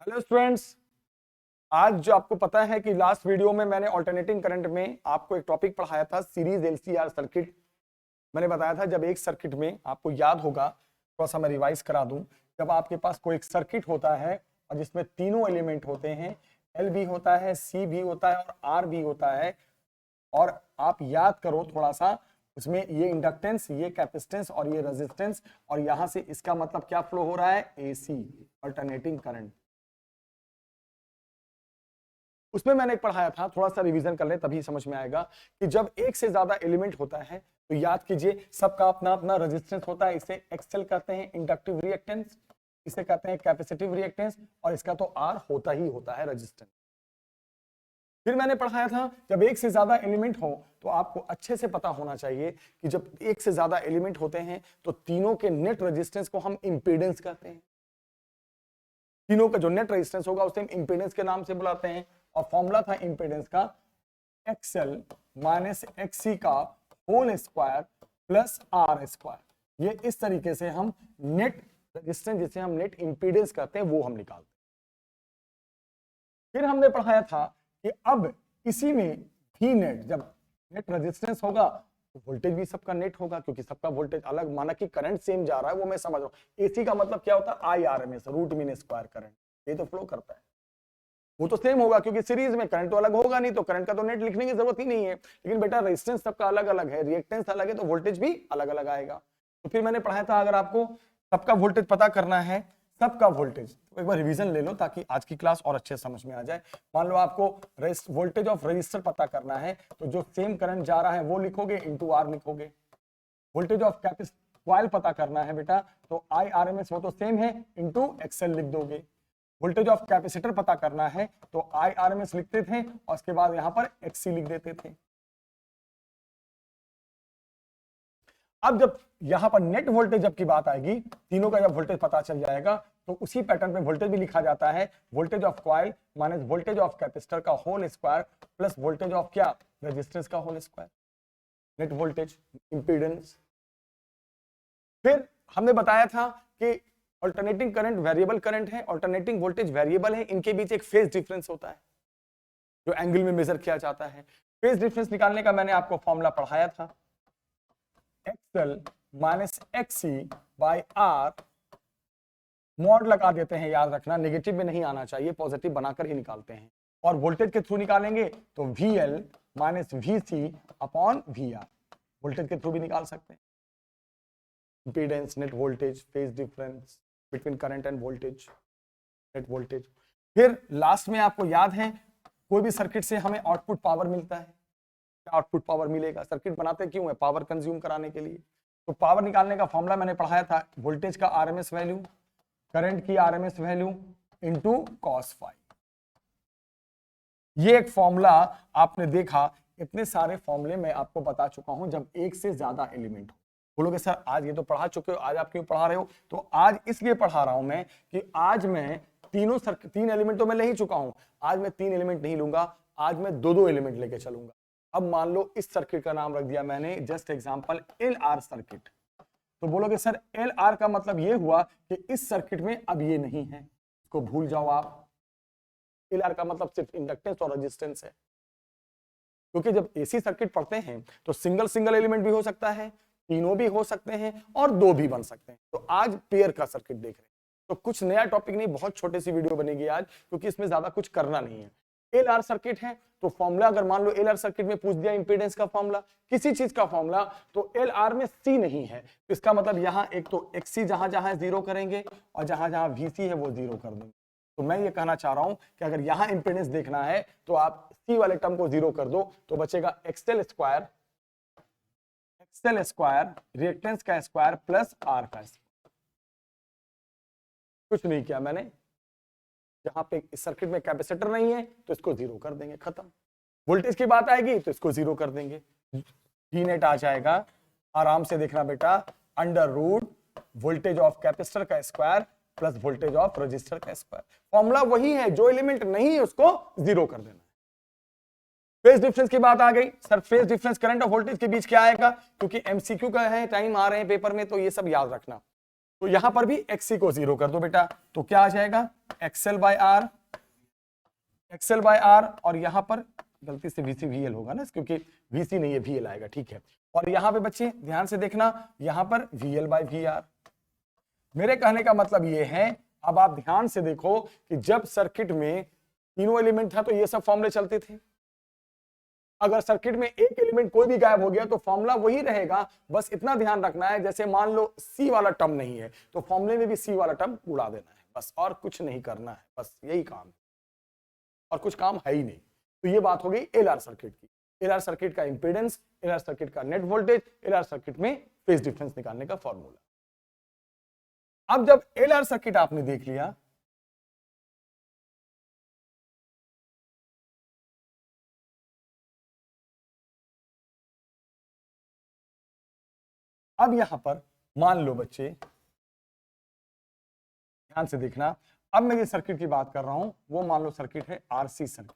Hello students, आज जो आपको पता है कि लास्ट वीडियो में मैंने अल्टरनेटिंग करंट में आपको एक टॉपिक पढ़ाया था, सीरीज एलसीआर सर्किट। मैंने बताया था जब एक सर्किट में आपको याद होगा, थोड़ा सा मैं रिवाइज करा दूं। जब आपके पास कोई एक सर्किट होता है और जिसमें तीनों एलिमेंट होते हैं, एल भी होता है, सी भी होता है और आर भी होता है, और आप याद करो थोड़ा सा, उसमें ये इंडक्टेंस, ये कैपेसिटेंस और ये रेजिस्टेंस, और यहां से इसका मतलब क्या फ्लो हो रहा है, एसी अल्टरनेटिंग करंट। उसमें मैंने एक पढ़ाया था, थोड़ा सा रिवीजन कर ले तभी समझ में आएगा कि जब एक से ज्यादा एलिमेंट होता है तो याद कीजिए सबका अपना अपना रेजिस्टेंस होता है। इसे एक्सएल कहते हैं, इंडक्टिव रिएक्टेंस, इसे कहते हैं कैपेसिटिव रिएक्टेंस, और इसका तो आर होता ही होता है रेजिस्टेंस। फिर मैंने पढ़ाया था जब एक से ज्यादा एलिमेंट हो तो आपको अच्छे से पता होना चाहिए कि जब एक से ज्यादा एलिमेंट होते हैं तो तीनों के नेट रेजिस्टेंस को हम इंपीडेंस कहते हैं। तीनों का जो नेट रेजिस्टेंस होगा उसे हम इंपीडेंस के नाम से बुलाते हैं, और फॉर्मूला था इंपीडेंस का XL माइनस XC का whole square plus R square. ये इस तरीके से हम नेट रेजिस्टेंस, जिसे हम नेट इंपीडेंस कहते हैं, वो हम निकालते हैं। फिर हमने पढ़ाया था कि अब इसी में भी नेट, जब नेट रेजिस्टेंस होगा तो वोल्टेज भी सबका नेट होगा, क्योंकि सबका वोल्टेज अलग, माना कि करंट सेम जा रहा है, वो मैं समझ रहा हूं। एसी का मतलब क्या होता है, IRMS root mean square current, ये तो फ्लो करता है, वो तो सेम होगा क्योंकि सीरीज में करंट तो अलग होगा नहीं, तो करंट का तो नेट लिखने की जरूरत ही नहीं है। लेकिन बेटा रेजिस्टेंस सबका अलग अलग है, रिएक्टेंस अलग है, तो वोल्टेज भी अलग अलग आएगा। तो फिर मैंने पढ़ाया था अगर आपको सबका वोल्टेज पता करना है, सबका वोल्टेज, तो एक बार रिवीजन ले लो ताकि आज की क्लास और अच्छे समझ में आ जाए। मान लो आपको वोल्टेज ऑफ रजिस्टर पता करना है, तो जो सेम करंट जा रहा है वो लिखोगे, इंटू आर लिखोगे। वोल्टेज ऑफ कॉइल पता करना है बेटा, तो IRMS वो तो सेम है, इंटू XL लिख दोगे। वोल्टेज ऑफ कैपेसिटर पता करना है तो IRMS लिखते थे और उसके बाद यहां पर XC लिख देते थे। अब जब यहां पर नेट वोल्टेज जब की बात आएगी, तीनों का जब वोल्टेज पता चल जाएगा तो उसी पैटर्न पे वोल्टेज भी लिखा जाता है, voltage of coil minus voltage of capacitor का whole square plus voltage of क्या, रेजिस्टेंस का whole square, net voltage impedance. फिर हमने बताया था कि अल्टरनेटिंग करंट वेरिएबल करंट है, अल्टरनेटिंग वोल्टेज वेरिएबल है, इनके बीच एक फेज डिफरेंस होता है जो एंगल में मेजर किया जाता है। फेज डिफरेंस निकालने का मैंने आपको फॉर्मूला पढ़ाया था, XL minus XC by R, mod लगा देते हैं, याद रखना नेगेटिव में नहीं आना चाहिए, पॉजिटिव बनाकर ही निकालते हैं। और वोल्टेज के थ्रू निकालेंगे तो VL minus VC upon VR, voltage के थ्रू भी निकाल सकते हैं। Impedance, net voltage, phase difference between current end voltage, net voltage. फिर लास्ट में आपको याद है कोई भी सर्किट से हमें आउटपुट पावर मिलता है, आउटपुट पावर मिलेगा, सर्किट बनाते क्यों है, पावर कंज्यूम कराने के लिए। तो पावर निकालने का फॉर्मूला मैंने पढ़ाया था, वोल्टेज का RMS वैल्यू, करंट की RMS value into cos phi. ये एक फॉर्मूला आपने देखा, इतने सारे फॉर्मूले मैं आपको बता चुका हूं जब एक से ज्यादा एलिमेंट हो। बोलोगे सर आज ये तो पढ़ा चुके हो, आज आप क्यों पढ़ा रहे हो, तो आज इसलिए पढ़ा रहा हूं मैं कि आज मैं तीन एलिमेंट तो मैं ले ही चुका हूं, आज मैं 3 एलिमेंट नहीं लूंगा, आज मैं 2-2 एलिमेंट लेके चलूंगा। अब मान लो इस सर्किट का नाम रख दिया मैंने जस्ट एग्जांपल LR सर्किट, तो बोलोगे सर LR का मतलब ये हुआ कि इस सर्किट में अब ये नहीं है, इसको भूल जाओ आप। LR का मतलब सिर्फ इंडक्टेंस और रेजिस्टेंस है, क्योंकि जब AC सर्किट पढ़ते हैं तो सिंगल सिंगल एलिमेंट भी हो सकता है, तीनों भी हो सकते हैं और 2 भी बन सकते हैं। तो आज पेयर का सर्किट देख रहे हैं, तो कुछ नया टॉपिक नहीं, बहुत छोटी सी वीडियो बनेगी आज, क्योंकि इसमें ज्यादा कुछ करना नहीं है। LR सर्किट है तो फॉर्मूला अगर मान लो LR सर्किट में पूछ दिया इंपीडेंस का फॉर्मूला, किसी चीज का फॉर्मूला, तो LR में C नहीं है, तो इसका मतलब यहां एक तो XC जहां जहां 0 करेंगे और जहां जहां VC है वो 0 कर देंगे। तो मैं ये कहना चाह रहा हूं कि अगर यहां इंपीडेंस देखना है तो आप C वाले टर्म को 0 कर दो, तो बचेगा XL स्क्वायर रिएक्टेंस का स्क्वायर प्लस R का स्क्वायर। कुछ नहीं किया मैंने, जहां पे इस सर्किट में कैपेसिटर नहीं है तो इसको 0 कर देंगे, खत्म। वोल्टेज की बात आएगी तो इसको 0 कर देंगे, V नेट आ जाएगा। आराम से देखना बेटा, under root voltage of capacitor का square plus voltage of resistor का स्क्वायर। फॉर्मूला वही है, जो एलिमेंट नहीं है उसको 0 कर देना। फेज डिफरेंस की बात आ गई, सर फेज डिफरेंस करंट और वोल्टेज के बीच क्या आएगा, क्योंकि MCQ का है, टाइम आ रहे हैं पेपर में, तो ये सब याद रखना। तो यहां पर भी एक्सी को 0 कर दो बेटा, तो क्या आ जाएगा XL by R, XL by R, और यहां पर गलती से वीसी वीएल होगा ना, क्योंकि वीसी नहीं है वीएल आएगा, ठीक है। और यहां पे बच्चे ध्यान से देखना, यहां पर वीएल बाय वी आर। मेरे कहने का मतलब ये है, अब आप ध्यान से देखो कि जब सर्किट में तीनों एलिमेंट था तो ये सब फॉर्मूले चलते थे। अगर सर्किट में एक एलिमेंट कोई भी गायब हो गया तो फॉर्मूला वही रहेगा, बस इतना ध्यान रखना है, जैसे मान लो सी वाला टर्म नहीं है तो फॉर्मूले में भी सी वाला टर्म उड़ा देना है, बस और कुछ नहीं करना है, बस यही काम है, और कुछ काम है ही नहीं। तो ये बात हो गई एलआर सर्किट की। एलआर सर्किट का इंपीडेंस, एलआर सर्किट का नेट वोल्टेज, एलआर सर्किट में फेज डिफरेंस निकालने का फॉर्मूला। अब जब एलआर सर्किट आपने देख लिया, अब यहां पर मान लो बच्चे ध्यान से देखना, अब मैं ये सर्किट की बात कर रहा हूं, वो मान लो सर्किट है आरसी सर्किट।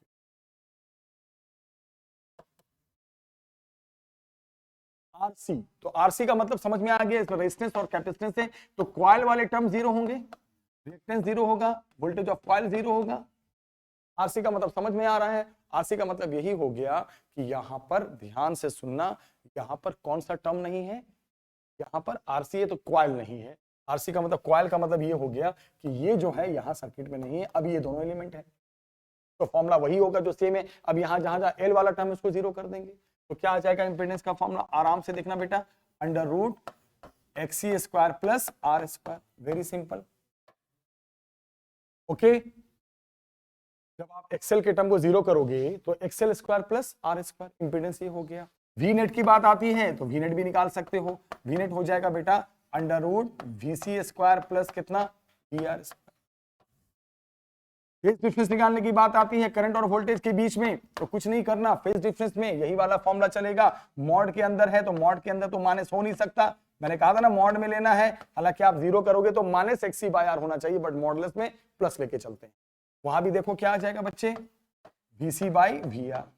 आरसी, तो आरसी का मतलब समझ में आ गया, इसमें रेजिस्टेंस और कैपेसिटेंस है, तो कॉइल वाले टर्म 0 होंगे, रिएक्टेंस 0 होगा, वोल्टेज ऑफ कॉइल 0 होगा। आरसी का मतलब समझ में आ रहा है। आरसी का मतलब यही हो गया कि यहां पर ध्यान से सुनना, यहां पर कौन सा टर्म नहीं है, यहां पर आरसी है तो कॉइल नहीं है। आरसी का मतलब, कॉइल का मतलब ये हो गया कि ये जो है यहां सर्किट में नहीं है, अब ये दोनों एलिमेंट है, तो फॉर्मूला वही होगा जो सेम है। अब यहां जहां जहां एल वाला टर्म उसको 0 कर देंगे, तो क्या आ जाएगा इंपीडेंस का फॉर्मूला, आराम से देखना बेटा, under root XC square plus R square, very simple. Okay, जब आप एक्सेल के टर्म को 0 करोगे तो XL square plus R square, impedance ये हो गया। वी नेट की बात आती है तो वी नेट भी निकाल सकते हो, वी नेट हो जाएगा बेटा under root VC square plus कितना V R square. Phase difference निकालने की बात आती है करंट और वोल्टेज के बीच में, तो कुछ नहीं करना, फेज डिफरेंस में यही वाला फॉर्मूला चलेगा। मॉड के अंदर है तो मॉड के अंदर तो माइनस हो नहीं सकता, मैंने कहा था ना मॉड में लेना है, हालांकि आप 0 करोगे तो माइनस एक्सी बाय आर होना चाहिए, बट मॉडलेस में प्लस लेके चलते हैं। वहां भी देखो क्या आ जाएगा बच्चे, वीसी बाई वी आर।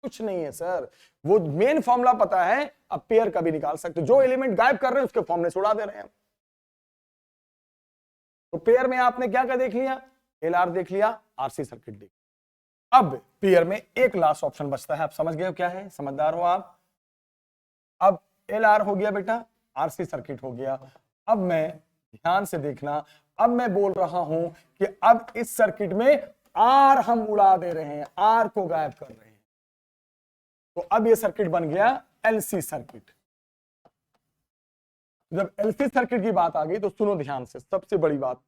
कुछ नहीं है सर, वो मेन फॉर्मूला पता है, अब पेयर का भी निकाल सकते, जो एलिमेंट गायब कर रहे हैं उसके फॉर्मूले से उड़ा दे रहे हैं। तो पेयर में आपने क्या क्या देख लिया, एलआर देख लिया, आरसी सर्किट देख। अब पेयर में एक लास्ट ऑप्शन बचता है, आप समझ गए हो क्या है, समझदार हो आप। अब एलआर हो गया बेटा, आरसी सर्किट हो गया। अब मैं ध्यान से देखना, अब मैं बोल रहा हूं कि अब इस सर्किट में आर हम उड़ा दे रहे हैं, आर को गायब कर रहे हैं, तो अब ये सर्किट बन गया एलसी सर्किट। जब एलसी सर्किट की बात आ गई तो सुनो ध्यान से, सबसे बड़ी बात,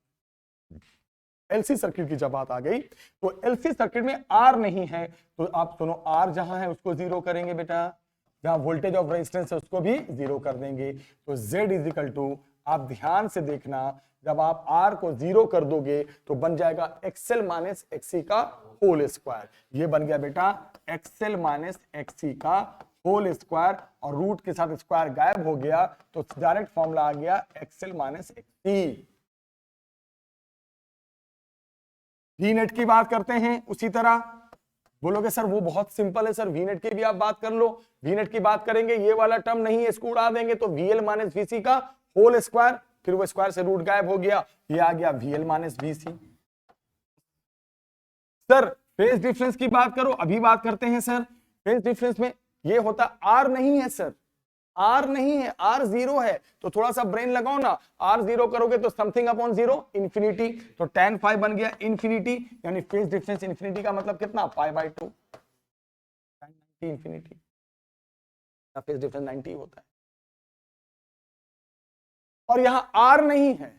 एलसी सर्किट की जब बात आ गई तो एलसी सर्किट में आर नहीं है, तो आप सुनो, आर जहां है उसको 0 करेंगे बेटा, जहां वोल्टेज ऑफ रेजिस्टेंस है उसको भी 0 कर देंगे, तो Z इज इक्वल टू, आप ध्यान से देखना, जब आप R को 0 कर दोगे तो बन जाएगा XL माइनस XC का होल स्क्वायर। ये बन गया बेटा XL माइनस XC का होल स्क्वायर, और रूट के साथ स्क्वायर गायब हो गया, तो डायरेक्ट फॉर्मूला आ गया XL minus XC। V net की बात करते हैं उसी तरह, बोलोगे सर वो बहुत सिंपल है सर, वी नेट की भी आप बात कर लो। वी नेट की बात करेंगे, ये वाला टर्म नहीं है, इसको उड़ा देंगे, तो VL माइनस VC का होल स्क्वायर, फिर वो स्क्वायर से रूट गायब हो गया, ये आ गया VL minus VC। Sir phase difference की बात करो, अभी बात करते हैं सर। फेज डिफरेंस में ये होता, आर नहीं है सर, आर नहीं है, आर 0 है, तो थोड़ा सा ब्रेन लगाओ ना, आर 0 करोगे तो समथिंग अपॉन 0 इंफिनिटी, तो tan फाइव बन गया इंफिनिटी, यानी फेज डिफरेंस इंफिनिटी का मतलब कितना, pi by 2, infinity, phase difference 90 होता है। और यहां आर नहीं है,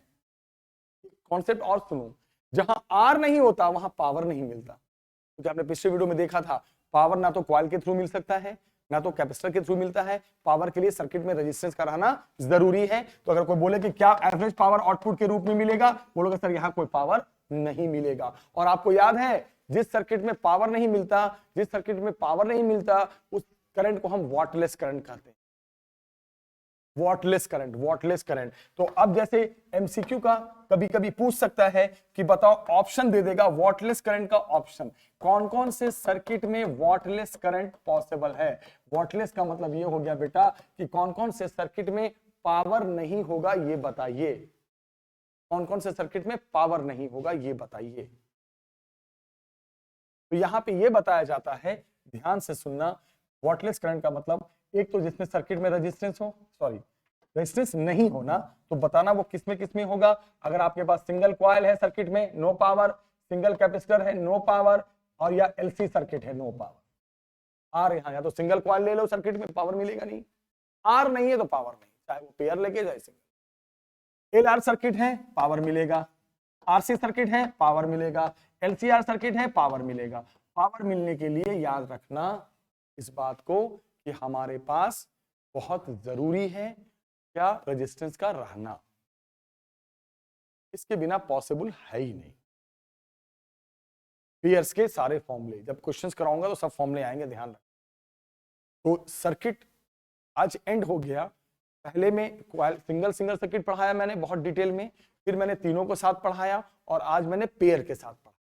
कॉन्सेप्ट और सुनो, जहां आर नहीं होता वहां पावर नहीं मिलता, क्योंकि आपने पिछले वीडियो में देखा था, पावर ना तो कॉइल के थ्रू मिल सकता है ना तो कैपेसिटर के थ्रू मिलता है, पावर के लिए सर्किट में रेजिस्टेंस का रहना जरूरी है। तो अगर कोई बोले कि क्या एवरेज पावर आउटपुट के रूप में मिलेगा, बोलोगे सर यहां कोई पावर नहीं मिलेगा। और आपको याद है, जिस सर्किट में पावर नहीं मिलता, जिस सर्किट में पावर नहीं मिलता, उस करंट को हम वॉटलेस करंट कहते हैं, वॉटलेस करंट, वॉटलेस करंट। तो अब जैसे एमसीक्यू का कभी कभी पूछ सकता है कि बताओ, ऑप्शन दे देगा वॉटलेस करंट का ऑप्शन, कौन कौन से सर्किट में वॉटलेस करंट पॉसिबल है। वॉटलेस का मतलब ये हो गया बेटा कि कौन कौन से सर्किट में पावर नहीं होगा ये बताइए, कौन कौन से सर्किट में पावर नहीं होगा ये बताइए। तो यहां पे ये बताया जाता है, ध्यान से सुनना, वॉटलेस करंट का मतलब एक तो जिसमें सर्किट में रेजिस्टेंस हो, सॉरी रेजिस्टेंस नहीं होना, तो बताना वो किसमें होगा। अगर आपके पास सिंगल कॉइल है सर्किट में, नो पावर, सिंगल कैपेसिटर है, नो पावर, और या एलसी सर्किट है, नो पावर। आर यहां या तो सिंगल कॉइल ले लो सर्किट में, पावर मिलेगा नहीं, आर नहीं है तो पावर नहीं, चाहे वो पेयर लेके जाए सिंगल। एल आर सर्किट है, पावर मिलेगा, आरसी सर्किट है, पावर मिलेगा, एलसीआर सर्किट है, पावर मिलेगा। पावर मिलने के लिए याद रखना इस बात को कि हमारे पास बहुत जरूरी है क्या, रेजिस्टेंस का रहना, इसके बिना पॉसिबल है ही नहीं। पेयर्स के सारे फॉर्मूले जब क्वेश्चंस कराऊंगा तो सब फॉर्मूले आएंगे, ध्यान रखना। तो सर्किट आज एंड हो गया। पहले में सिंगल सर्किट पढ़ाया मैंने बहुत डिटेल में, फिर मैंने तीनों को साथ पढ़ाया, और आज मैंने पेयर के साथ पढ़ा,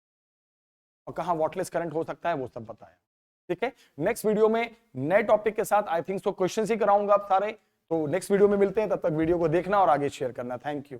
और कहां वॉटलेस करंट हो सकता है वो सब बताया। ठीक है, नेक्स्ट वीडियो में नए टॉपिक के साथ आई थिंक सो क्वेश्चंस ही कराऊंगा आप सारे। तो नेक्स्ट वीडियो में मिलते हैं, तब तक वीडियो को देखना और आगे शेयर करना। Thank you.